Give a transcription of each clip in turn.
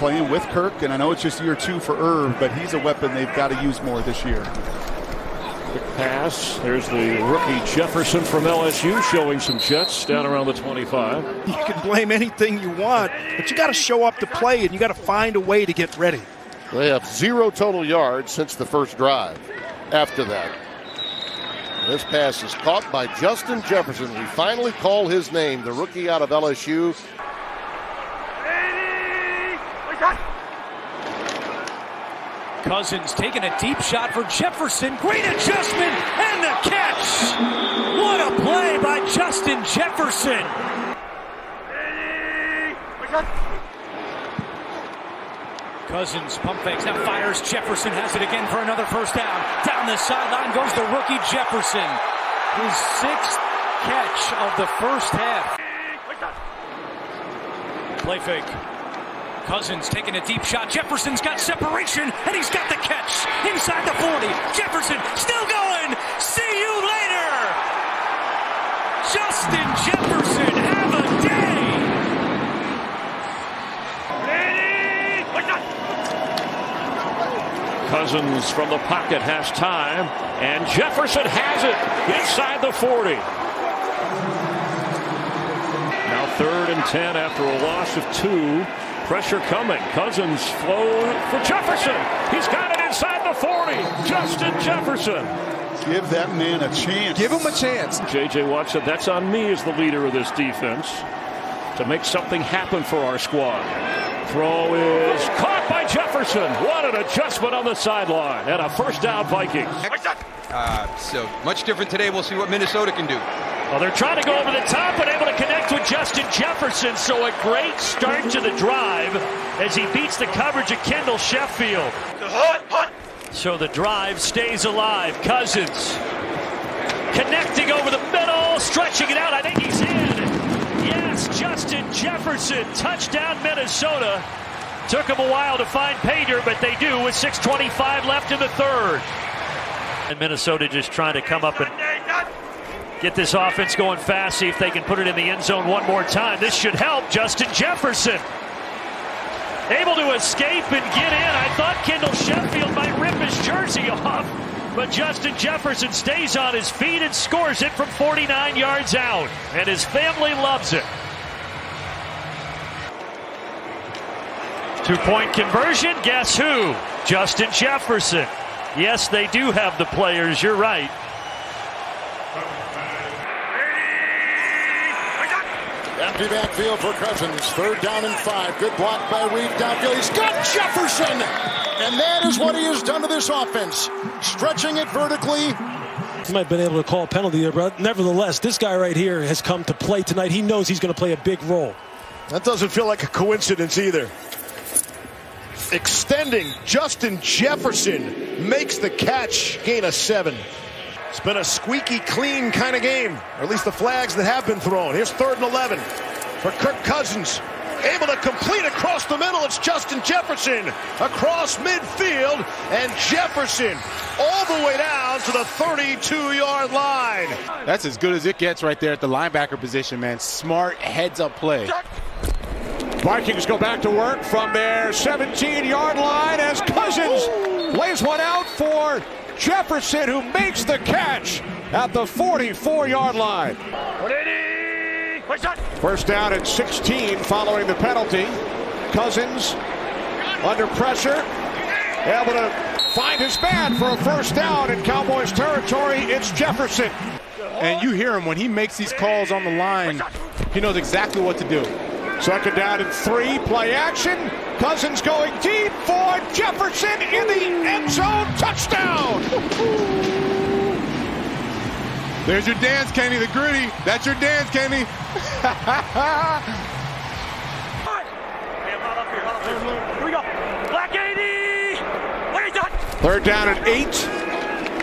playing with Kirk, and I know it's just year 2 for Irv, but he's a weapon they've got to use more this year. Quick pass. There's the rookie Jefferson from LSU showing some jets down around the 25. You can blame anything you want, but you got to show up to play, and you got to find a way to get ready. They have 0 total yards since the first drive. After that, this pass is caught by Justin Jefferson. We finally call his name, the rookie out of LSU. Cousins taking a deep shot for Jefferson. Great adjustment and the catch. What a play by Justin Jefferson. Cousins pump fakes, now fires. Jefferson has it again for another first down. Down the sideline goes the rookie Jefferson. His 6th catch of the first half. Play fake. Cousins taking a deep shot. Jefferson's got separation, and he's got the catch inside the 40. Jefferson still going. See you later. Justin Jefferson, have a day. Cousins from the pocket has time, and Jefferson has it inside the 40. Now 3rd and 10 after a loss of 2. Pressure coming. Cousins flow for Jefferson. He's got it inside the 40. Justin Jefferson. Give that man a chance. Give him a chance. J.J. Watt said, that's on me as the leader of this defense to make something happen for our squad. Throw is caught by Jefferson. What an adjustment on the sideline. And a first down, Vikings. So much different today. We'll see what Minnesota can do. Well, they're trying to go over the top and able to connect with Justin Jefferson. So a great start to the drive as he beats the coverage of Kendall Sheffield. So the drive stays alive. Cousins connecting over the middle, stretching it out. I think he's in. Yes, Justin Jefferson, touchdown Minnesota. Took him a while to find Pater, but they do with 6:25 left in the 3rd. And Minnesota just trying to come up and get this offense going fast, see if they can put it in the end zone one more time. This should help. Justin Jefferson able to escape and get in. I thought Kendall Sheffield might rip his jersey off, but Justin Jefferson stays on his feet and scores it from 49 yards out, and his family loves it. 2-point conversion. Guess who? Justin Jefferson. Yes, they do have the players. You're right. Empty backfield for Cousins. 3rd down and 5. Good block by Reed downfield. He's got Jefferson. And that is what he has done to this offense. Stretching it vertically. He might have been able to call a penalty there, but nevertheless, this guy right here has come to play tonight. He knows he's going to play a big role. That doesn't feel like a coincidence either. Extending, Justin Jefferson makes the catch, gain of 7. It's been a squeaky clean kind of game, or at least the flags that have been thrown. Here's 3rd and 11 for Kirk Cousins. Able to complete across the middle. It's Justin Jefferson across midfield, and Jefferson all the way down to the 32-yard line. That's as good as it gets right there at the linebacker position, man. Smart heads-up play. Vikings go back to work from their 17-yard line as Cousins lays one out for Jefferson, who makes the catch at the 44-yard line. First down at 16 following the penalty. Cousins under pressure, able to find his man for a first down in Cowboys territory. It's Jefferson. And you hear him when he makes these calls on the line. He knows exactly what to do. 2nd down and 3, play action. Cousins going deep for Jefferson in the end zone, touchdown. There's your dance, Kenny, the gritty. That's your dance, Kenny. Here we go. Black 80. 3rd down and 8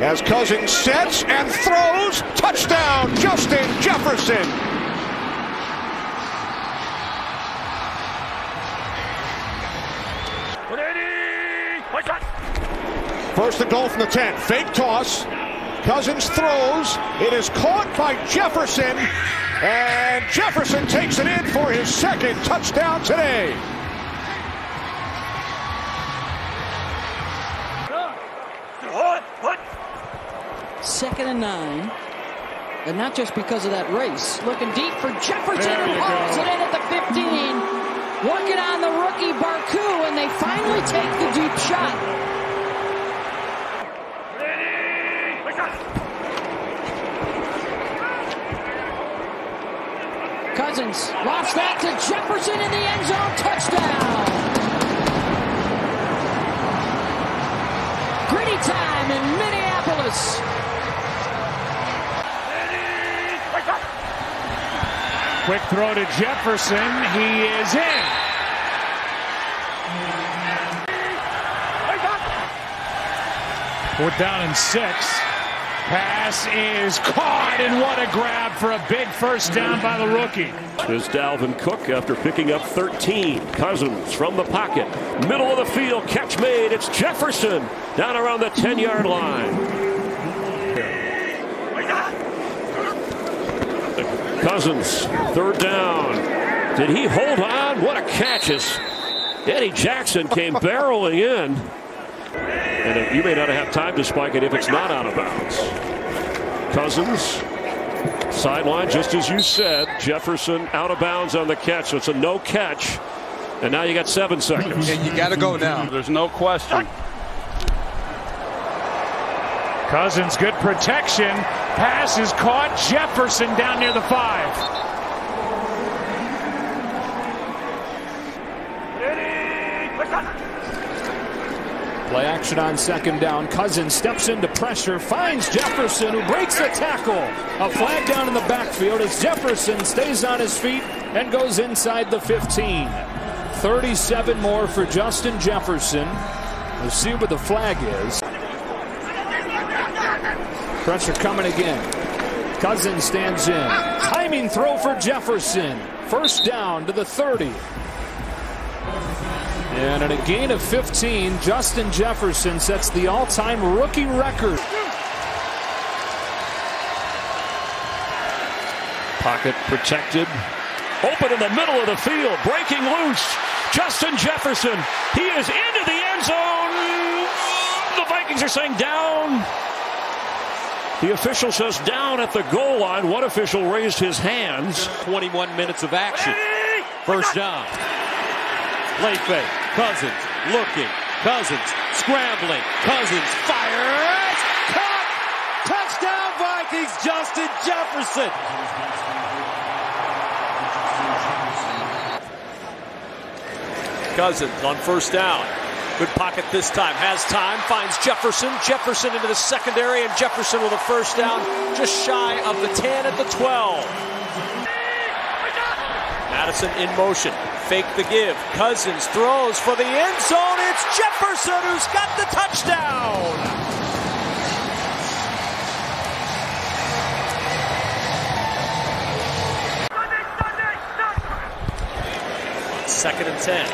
as Cousins sets and throws. Touchdown, Justin Jefferson. First and goal from the 10. Fake toss. Cousins throws. It is caught by Jefferson. And Jefferson takes it in for his 2nd touchdown today. 2nd and 9. And not just because of that race. Looking deep for Jefferson, who hauls it in at the 15. Working on the rookie Barku, and they finally take the deep shot. Cousins lofts that to Jefferson in the end zone. Touchdown. Gritty time in Minneapolis. Quick throw to Jefferson. He is in. Fourth down and 6. Pass is caught, and what a grab for a big first down by the rookie. Here's Dalvin Cook after picking up 13. Cousins from the pocket. Middle of the field. Catch made. It's Jefferson down around the 10-yard line. Cousins, third down. Did he hold on? What a catch as Eddie Jackson came barreling in. And you may not have time to spike it if it's not out of bounds. Cousins, sideline, just as you said. Jefferson out of bounds on the catch, so it's a no catch. And now you got 7 seconds. And you got to go now. There's no question. Cousins, good protection. Pass is caught. Jefferson down near the 5. Play action on 2nd down. Cousins steps into pressure, finds Jefferson, who breaks the tackle. A flag down in the backfield as Jefferson stays on his feet and goes inside the 15. 37 more for Justin Jefferson. We'll see what the flag is. Pressure coming again. Cousins stands in. Timing throw for Jefferson. First down to the 30. And at a gain of 15, Justin Jefferson sets the all-time rookie record. Pocket protected. Open in the middle of the field. Breaking loose. Justin Jefferson. He is into the end zone. The Vikings are saying down. The official says down at the goal line. One official raised his hands. 21 minutes of action. First down. Play fake. Cousins looking. Cousins scrambling. Cousins fires. Caught. Touchdown Vikings. Justin Jefferson. Cousins on first down. Good pocket this time. Has time. Finds Jefferson. Jefferson into the secondary, and Jefferson with a first down just shy of the 10 at the 12. Madison in motion. Fake the give. Cousins throws for the end zone. It's Jefferson who's got the touchdown. Second and 10.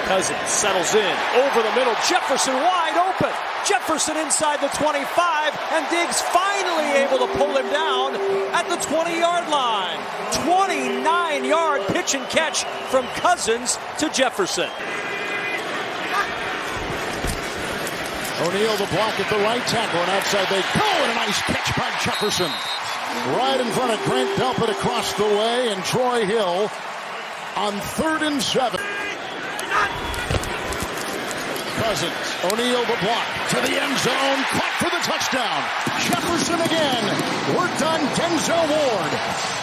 Cousins settles in over the middle. Jefferson wide open. Jefferson inside the 25, and Diggs finally able to pull him down at the 20-yard line. 29-yard pitch and catch from Cousins to Jefferson. O'Neal the block at the right tackle, and outside they go, and a nice catch by Jefferson. Right in front of Grant Delpit across the way, and Troy Hill on 3rd and 7. Cousins, O'Neal the block to the end zone, caught for the touchdown. Jefferson again, worked on Denzel Ward.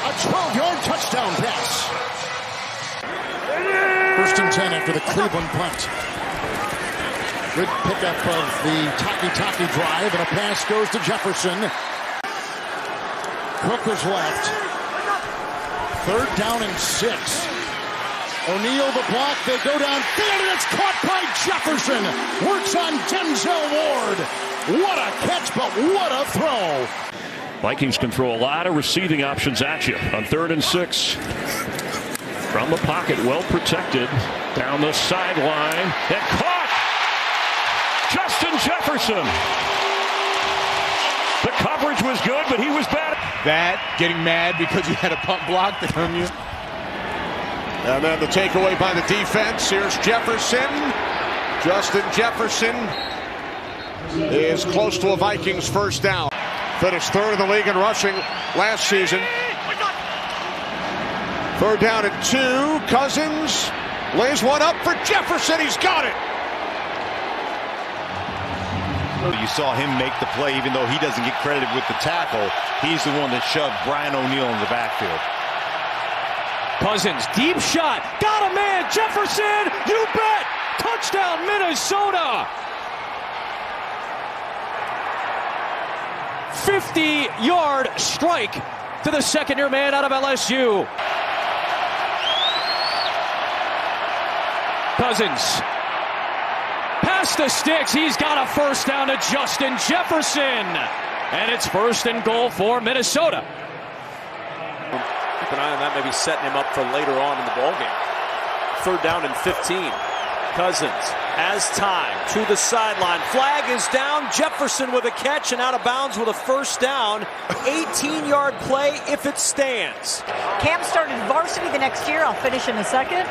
A 12-yard touchdown pass. 1st and 10 after the Cleveland punt. Good pickup of the Taki drive, and a pass goes to Jefferson. Cook was left. 3rd down and 6. O'Neal the block, they go downfield, and it's caught by Jefferson. Works on Denzel Ward. What a catch, but what a throw. Vikings can throw a lot of receiving options at you on 3rd and 6. From the pocket, well protected. Down the sideline, and caught! Justin Jefferson. The coverage was good, but he was bad. That, getting mad because you had a punt blocked on you. And then the takeaway by the defense. Here's Jefferson. Justin Jefferson is close to a Vikings first down. Finished third in the league in rushing last season. 3rd down and 2. Cousins lays one up for Jefferson. He's got it. You saw him make the play, even though he doesn't get credited with the tackle. He's the one that shoved Brian O'Neill in the backfield. Cousins, deep shot. Got a man. Jefferson, you bet. Touchdown, Minnesota. 50-yard strike to the second-year man out of LSU. Cousins. Past the sticks. He's got a first down to Justin Jefferson. And it's 1st and goal for Minnesota. Keep an eye on that, maybe setting him up for later on in the ballgame. 3rd down and 15. Cousins has time to the sideline. Flag is down. Jefferson with a catch and out of bounds with a first down. 18-yard play if it stands. Cam started varsity the next year. I'll finish in a second.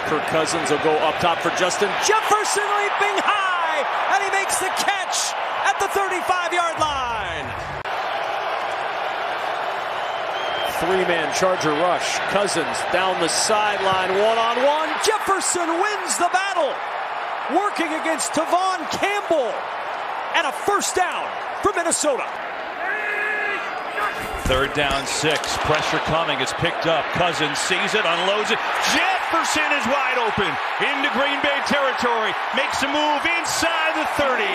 Kirk Cousins will go up top for Justin Jefferson, leaping high, and he makes the catch at the 35-yard line. 3-man Charger rush. Cousins down the sideline, one-on-one. Jefferson wins the battle, working against Tavon Campbell, and a first down for Minnesota. 3rd down 6. Pressure coming. It's picked up. Cousins sees it, unloads it. Jefferson is wide open into Green Bay territory. Makes a move inside the 30.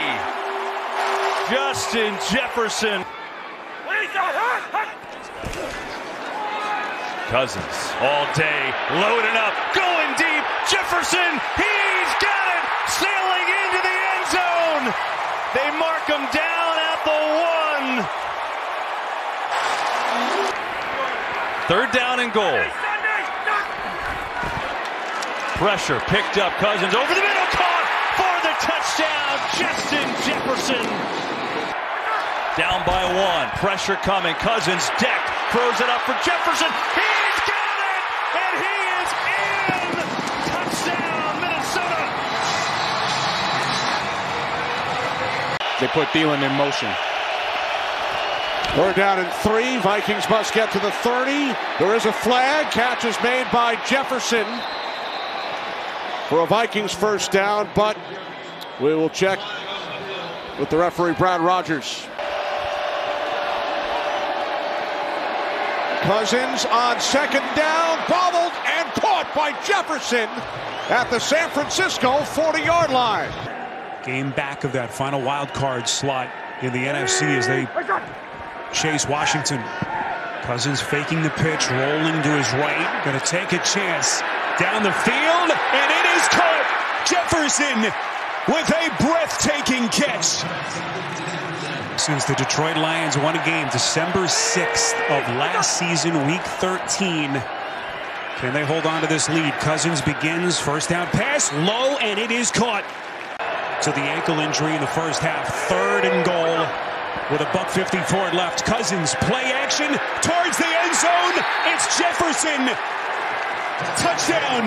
Justin Jefferson. Cousins all day loading up, going deep. Jefferson, he's got it, sailing into the end zone. They mark him down at the 1. 3rd down and goal. Pressure picked up. Cousins over the middle, caught for the touchdown. Justin Jefferson. Down by 1. Pressure coming. Cousins decked. Throws it up for Jefferson. He's got it! And he is in! Touchdown, Minnesota! They put Thielen in motion. 3rd down and 3. Vikings must get to the 30. There is a flag. Catch is made by Jefferson for a Vikings first down, but we will check with the referee, Brad Rogers. Cousins on 2nd down, bobbled and caught by Jefferson at the San Francisco 40-yard line. Game back of that final wild card slot in the NFC as they chase Washington. Cousins faking the pitch, rolling to his right, going to take a chance down the field, and it is caught. Jefferson with a breathtaking catch. Since the Detroit Lions won a game December 6th of last season, week 13. Can they hold on to this lead? Cousins begins, first down pass, low, and it is caught. To the ankle injury in the first half. 3rd and goal with a $1:54 left. Cousins, play action towards the end zone. It's Jefferson. Touchdown.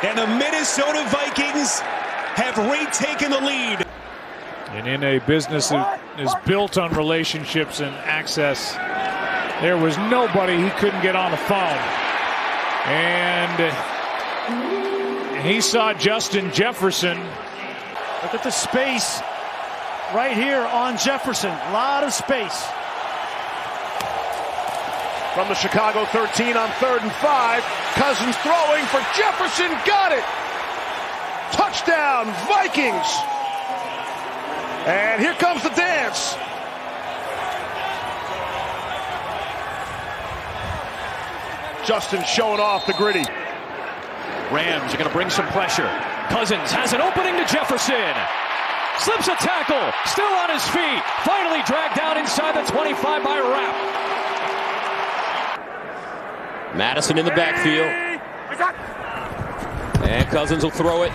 And the Minnesota Vikings have retaken the lead. And in a business that is built on relationships and access, there was nobody he couldn't get on the phone. And he saw Justin Jefferson. Look at the space right here on Jefferson. A lot of space. From the Chicago 13 on 3rd and 5. Cousins throwing for Jefferson. Got it. Touchdown, Vikings. And here comes the dance. Justin showing off the gritty. Rams are going to bring some pressure. Cousins has an opening to Jefferson. Slips a tackle. Still on his feet. Finally dragged down inside the 25 by Rapp. Madison in the backfield. And Cousins will throw it.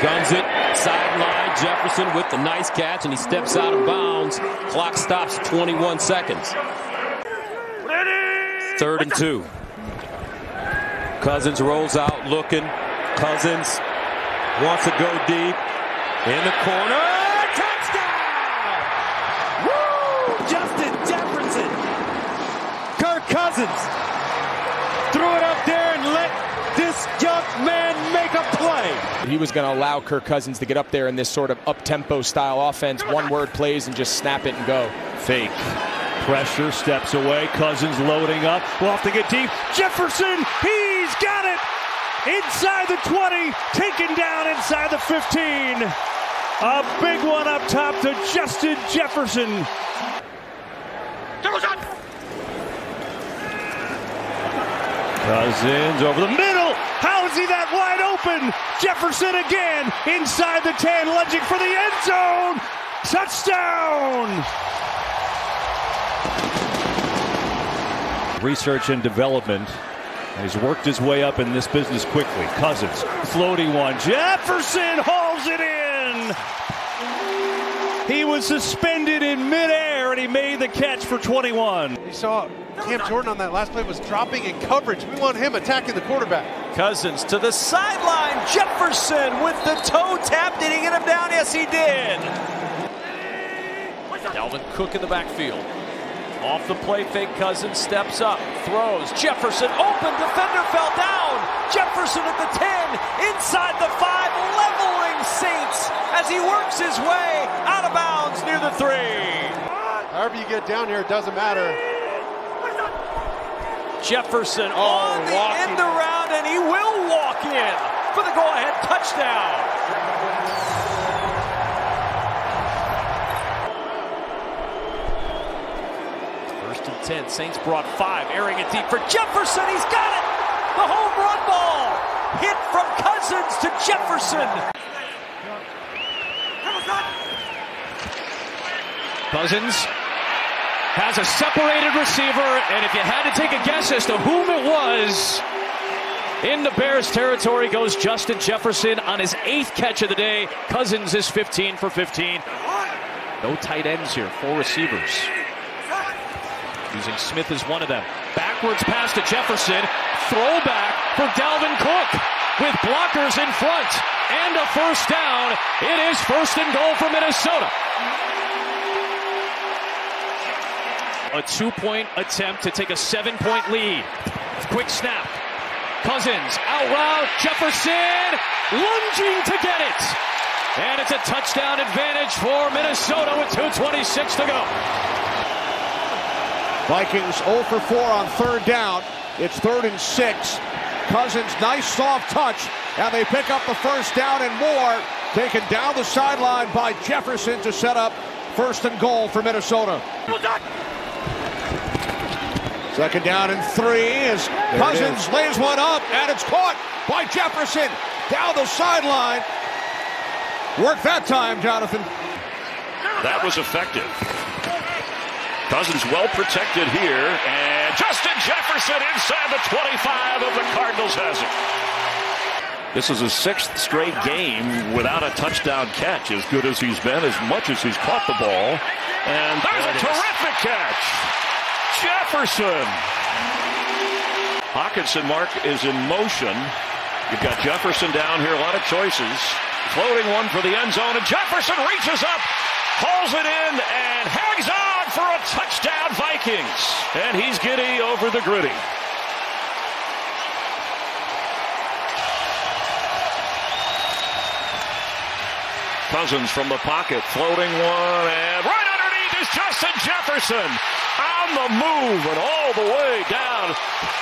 Guns it. Sideline. Jefferson with the nice catch, and he steps out of bounds. Clock stops 21 seconds. 3rd and 2. Cousins rolls out looking. Cousins wants to go deep. In the corner. man make a play. He was going to allow Kirk Cousins to get up there in this sort of up-tempo style offense, one-word plays and just snap it and go. Fake. Pressure, steps away. Cousins loading up. Lofting it deep. Jefferson, he's got it! Inside the 20, taken down inside the 15. A big one up top to Justin Jefferson. Cousins over the middle. How is he that wide open? Jefferson again inside the 10, lunging for the end zone. Touchdown! Research and development. He's worked his way up in this business quickly. Cousins, floating one. Jefferson hauls it in. He was suspended in midair, and he made the catch for 21. You saw Cam Jordan on that last play was dropping in coverage. We want him attacking the quarterback. Cousins to the sideline. Jefferson with the toe tap. Did he get him down? Yes, he did. Dalvin Cook in the backfield. Off the play fake, Cousins steps up, throws. Jefferson open, defender fell down. Jefferson at the 10, inside the 5, leveling Saints as he works his way out of bounds near the 3. However you get down here, it doesn't matter. Jefferson on the end around, and he will walk in for the go-ahead touchdown. First and 10, Saints brought 5, airing it deep for Jefferson, he's got it! The home run ball, hit from Cousins to Jefferson. Cousins has a separated receiver, and if you had to take a guess as to whom it was, in the Bears territory goes Justin Jefferson on his 8th catch of the day. Cousins is 15 for 15. No tight ends here, 4 receivers. Using Smith as one of them. Backwards pass to Jefferson. Throwback for Dalvin Cook with blockers in front. And a first down. It is first and goal for Minnesota. A 2-point attempt to take a 7-point lead. Quick snap. Cousins out route. Jefferson lunging to get it. And it's a touchdown advantage for Minnesota with 2:26 to go. Vikings 0 for 4 on 3rd down. It's 3rd and 6. Cousins, nice soft touch, and they pick up the first down and more. Taken down the sideline by Jefferson to set up 1st and goal for Minnesota. 2nd down and 3 as Cousins lays one up, and it's caught by Jefferson down the sideline. Work that time, Jonathan. That was effective. Cousins well protected here, and Justin Jefferson inside the 25 of the Cardinals has it. This is his 6th straight game without a touchdown catch, as good as he's been, as much as he's caught the ball. And there's a terrific catch. Jefferson. Hawkinson Mark is in motion. You've got Jefferson down here, a lot of choices. Floating one for the end zone, and Jefferson reaches up, hauls it in, and hangs on for a touchdown, Vikings. And he's giddy over the gritty. Cousins from the pocket, floating one, and right underneath is Justin Jefferson. On the move and all the way down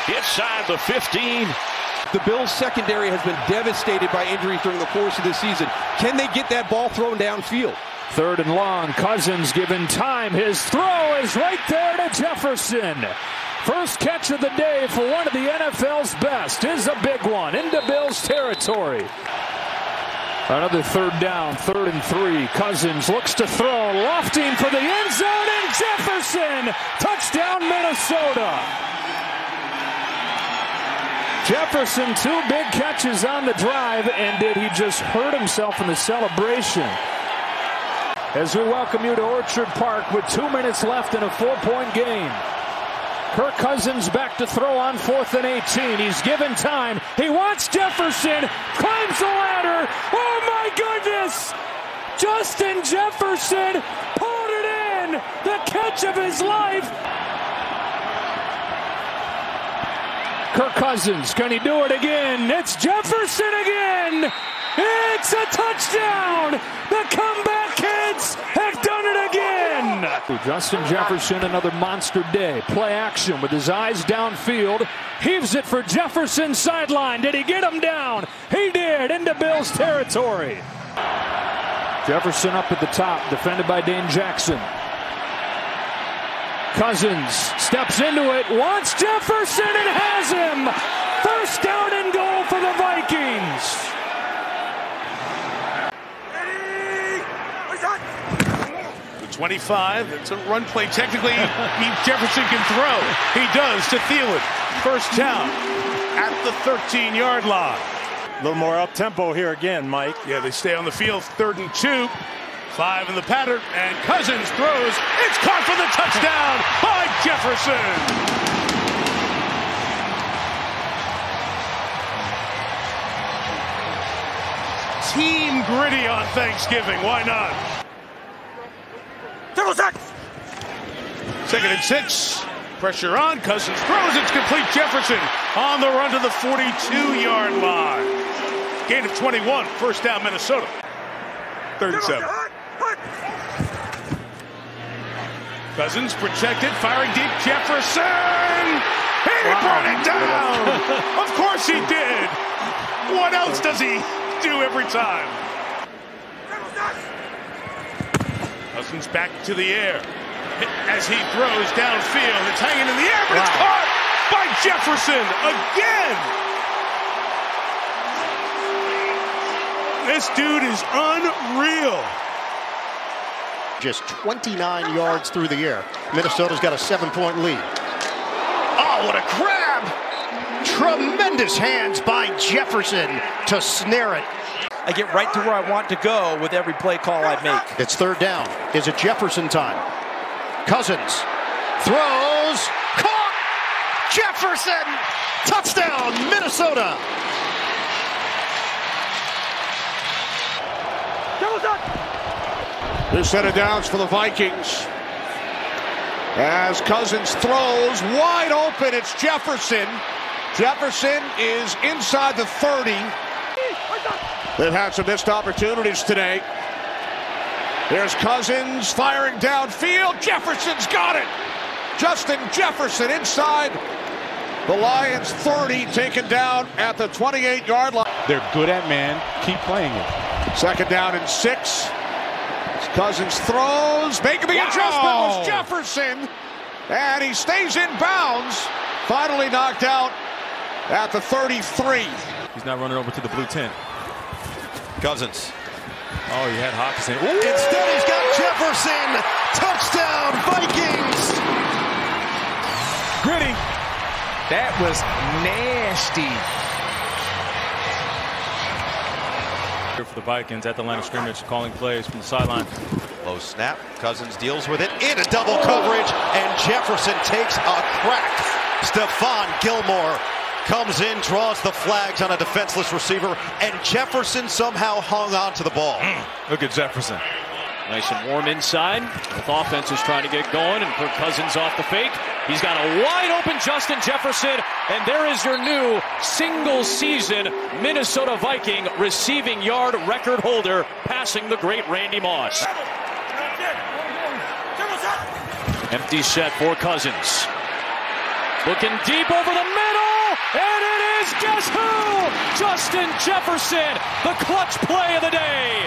inside the 15. The Bills' secondary has been devastated by injuries during the course of this season. Can they get that ball thrown downfield? 3rd and long. Cousins given time. His throw is right there to Jefferson. First catch of the day for one of the NFL's best is a big one into Bills territory. Another 3rd down, 3rd and 3. Cousins looks to throw, lofting for the end zone, and Jefferson! Touchdown, Minnesota! Jefferson, 2 big catches on the drive, and did he just hurt himself in the celebration? As we welcome you to Orchard Park with 2 minutes left in a 4-point game. Kirk Cousins back to throw on 4th and 18. He's given time. He wants Jefferson. Climbs the ladder. Oh, my goodness! Justin Jefferson pulled it in. The catch of his life. Kirk Cousins, can he do it again? It's Jefferson again! It's a touchdown! The comeback kids have done it again! Justin Jefferson, another monster day. Play action with his eyes downfield. Heaves it for Jefferson sideline. Did he get him down? He did, into Bills territory. Jefferson up at the top, defended by Dane Jackson. Cousins steps into it, wants Jefferson and has him! First down and goal for the Vikings. 25. It's a run play. Technically, Jefferson can throw. He does to Thielen. First down at the 13-yard line. A little more up-tempo here again, Mike. Yeah, they stay on the field. 3rd and 2. 5 in the pattern. And Cousins throws. It's caught for the touchdown by Jefferson. Team gritty on Thanksgiving. Why not? 2nd and 6. Pressure on. Cousins throws. It's complete. Jefferson on the run to the 42-yard line. Gain of 21. First down, Minnesota. 3rd and 7. Cousins protected. Firing deep. Jefferson. He brought it down. Of course he did. What else does he do every time? Cousins back to the air as he throws downfield. It's hanging in the air, but it's caught by Jefferson again. This dude is unreal. Just 29 yards through the air. Minnesota's got a 7-point lead. Oh, what a grab! Tremendous hands by Jefferson to snare it. I get right to where I want to go with every play call I make. It's 3rd down. Is it Jefferson time? Cousins throws. Caught! Jefferson! Touchdown, Minnesota! This set of downs for the Vikings. As Cousins throws, wide open, it's Jefferson. Jefferson is inside the 30. They've had some missed opportunities today. There's Cousins firing downfield. Jefferson's got it. Justin Jefferson inside the Lions 30, taken down at the 28-yard line. They're good at man. Keep playing it. 2nd down and 6. Cousins throws, making the adjustment was Jefferson, and he stays in bounds. Finally knocked out at the 33. He's not running over to the blue tent. Cousins. Oh, he had Hawkinson. Instead, he's got Jefferson. Touchdown, Vikings. Gritty. That was nasty. For the Vikings at the line of scrimmage, calling plays from the sideline. Low snap. Cousins deals with it into double coverage, and Jefferson takes a crack. Stephon Gilmore comes in, draws the flags on a defenseless receiver, and Jefferson somehow hung on to the ball. Look at Jefferson. Nice and warm inside. Both offenses trying to get going, and Kirk Cousins off the fake. He's got a wide open Justin Jefferson, and there is your new single-season Minnesota Viking receiving yard record holder, passing the great Randy Moss. Empty set for Cousins. Looking deep over the middle, and it is, guess who? Justin Jefferson, the clutch play of the day.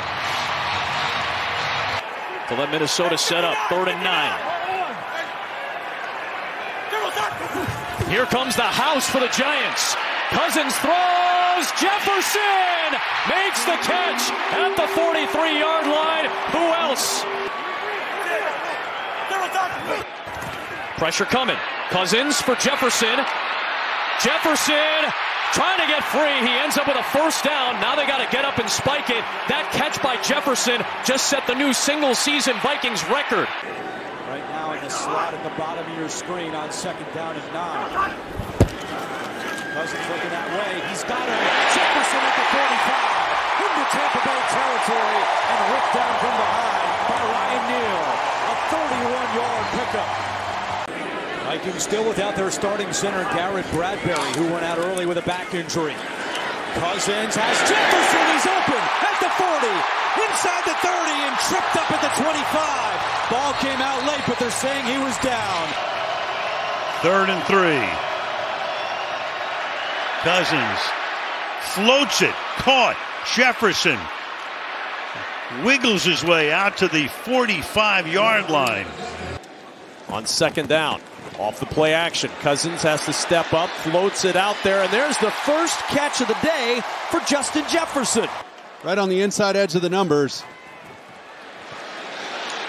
To let Minnesota set up 3rd and 9. Here comes the house for the Giants. Cousins throws. Jefferson makes the catch at the 43-yard line. Who else? Pressure coming. Cousins for Jefferson. Jefferson trying to get free. He ends up with a first down. Now they got to get up and spike it. That catch by Jefferson just set the new single-season Vikings record. Right now in the slot at the bottom of your screen on 2nd down and 9. Cousins looking that way. He's got him. Jefferson at the 45. Into Tampa Bay territory and ripped down from behind by Ryan Neal. A 31-yard pickup. Vikings still without their starting center, Garrett Bradbury, who went out early with a back injury. Cousins has Jefferson. He's open at the 40, inside the 30, and tripped up at the 25. Ball came out late, but they're saying he was down. 3rd and 3. Cousins floats it, caught. Jefferson wiggles his way out to the 45-yard line. On 2nd down, off the play action, Cousins has to step up, floats it out there, and there's the first catch of the day for Justin Jefferson. Right on the inside edge of the numbers.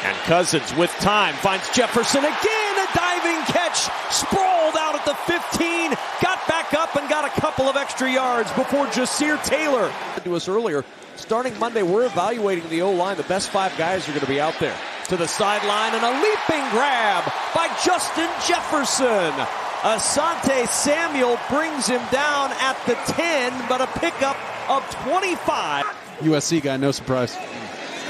And Cousins with time finds Jefferson again, a diving catch, sprawled out at the 15, got back up and got a couple of extra yards before Jasir Taylor. To us earlier, starting Monday, we're evaluating the O-line. The best 5 guys are going to be out there. To the sideline and a leaping grab by Justin Jefferson. Asante Samuel brings him down at the 10, but a pickup of 25. USC guy, no surprise.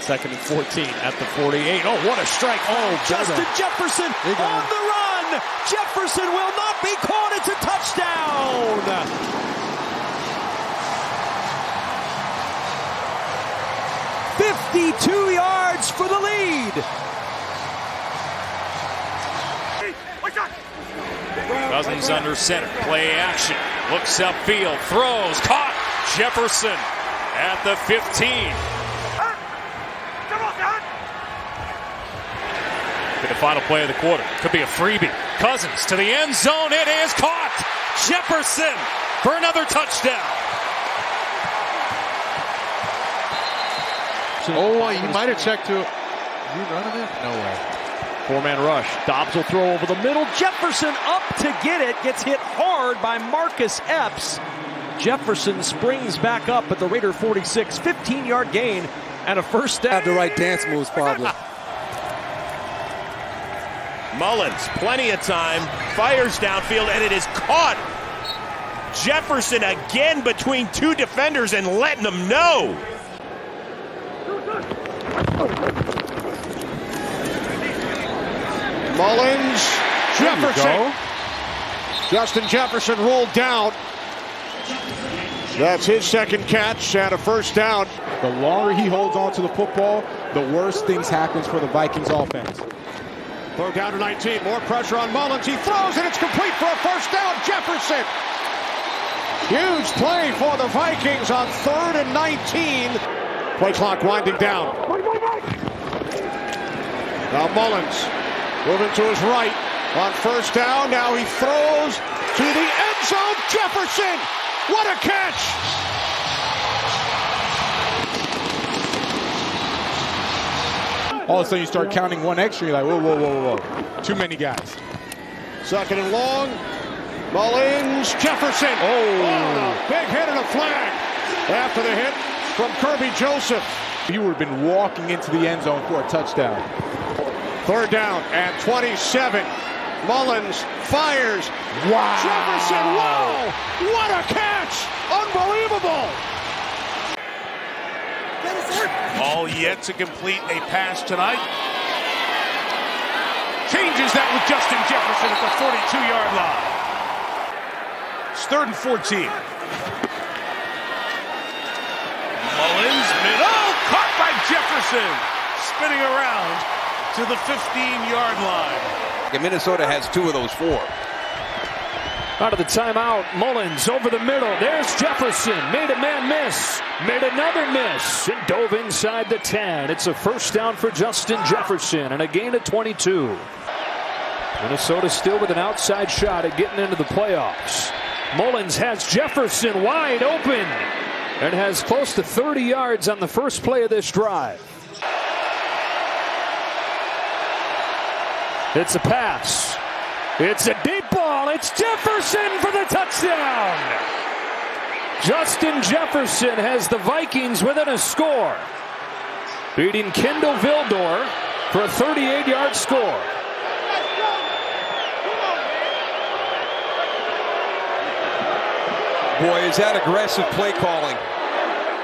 2nd and 14 at the 48. Oh, what a strike. Oh, Justin Jefferson on the run. Jefferson will not be caught. It's a touchdown. $52 yards for the lead. Cousins under center. Play action. Looks upfield. Throws. Caught. Jefferson at the 15. The final play of the quarter. Could be a freebie. Cousins to the end zone. It is caught. Jefferson for another touchdown. Oh, he might have checked to. You running it? No way. 4-man rush. Dobbs will throw over the middle. Jefferson up to get it. Gets hit hard by Marcus Epps. Jefferson springs back up at the Raider 46. 15-yard gain and a first down. Have the right dance moves, probably. Mullins, plenty of time, fires downfield, and it is caught. Jefferson again between 2 defenders and letting them know. Mullins, Jefferson. Justin Jefferson rolled down. That's his 2nd catch and a first down. The longer he holds on to the football, the worse things happens for the Vikings offense. Throw down to 19. More pressure on Mullins. He throws and it's complete for a first down. Jefferson. Huge play for the Vikings on 3rd and 19. Play clock winding down. Now Mullins moving to his right on 1st down. Now he throws to the end zone. Jefferson. What a catch. All of a sudden you start counting one extra. You're like, whoa, whoa, whoa, whoa. Too many guys. 2nd and long. Mullins, Jefferson. Oh, big hit and a flag after the hit from Kirby Joseph. He would have been walking into the end zone for a touchdown. 3rd down and 27. Mullins fires. Wow. Jefferson, wow. What a catch. Unbelievable. All yet to complete a pass tonight. Changes that with Justin Jefferson at the 42-yard line. It's 3rd and 14. Mullins, caught by Jefferson. Spinning around to the 15-yard line. And Minnesota has 2 of those 4. Out of the timeout, Mullins over the middle. There's Jefferson. Made a man miss. Made another miss. And dove inside the 10. It's a first down for Justin Jefferson and a gain of 22. Minnesota still with an outside shot at getting into the playoffs. Mullins has Jefferson wide open and has close to 30 yards on the first play of this drive. It's a pass. It's a deep ball. It's Jefferson for the touchdown. Justin Jefferson has the Vikings within a score, beating Kendall Vildor for a 38-yard score. Boy, is that aggressive play calling.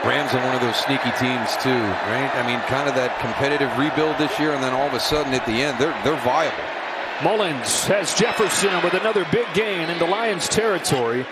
Rams are one of those sneaky teams too, right? I mean, kind of that competitive rebuild this year, and then all of a sudden at the end, they're viable. Mullins has Jefferson with another big gain into Lions territory.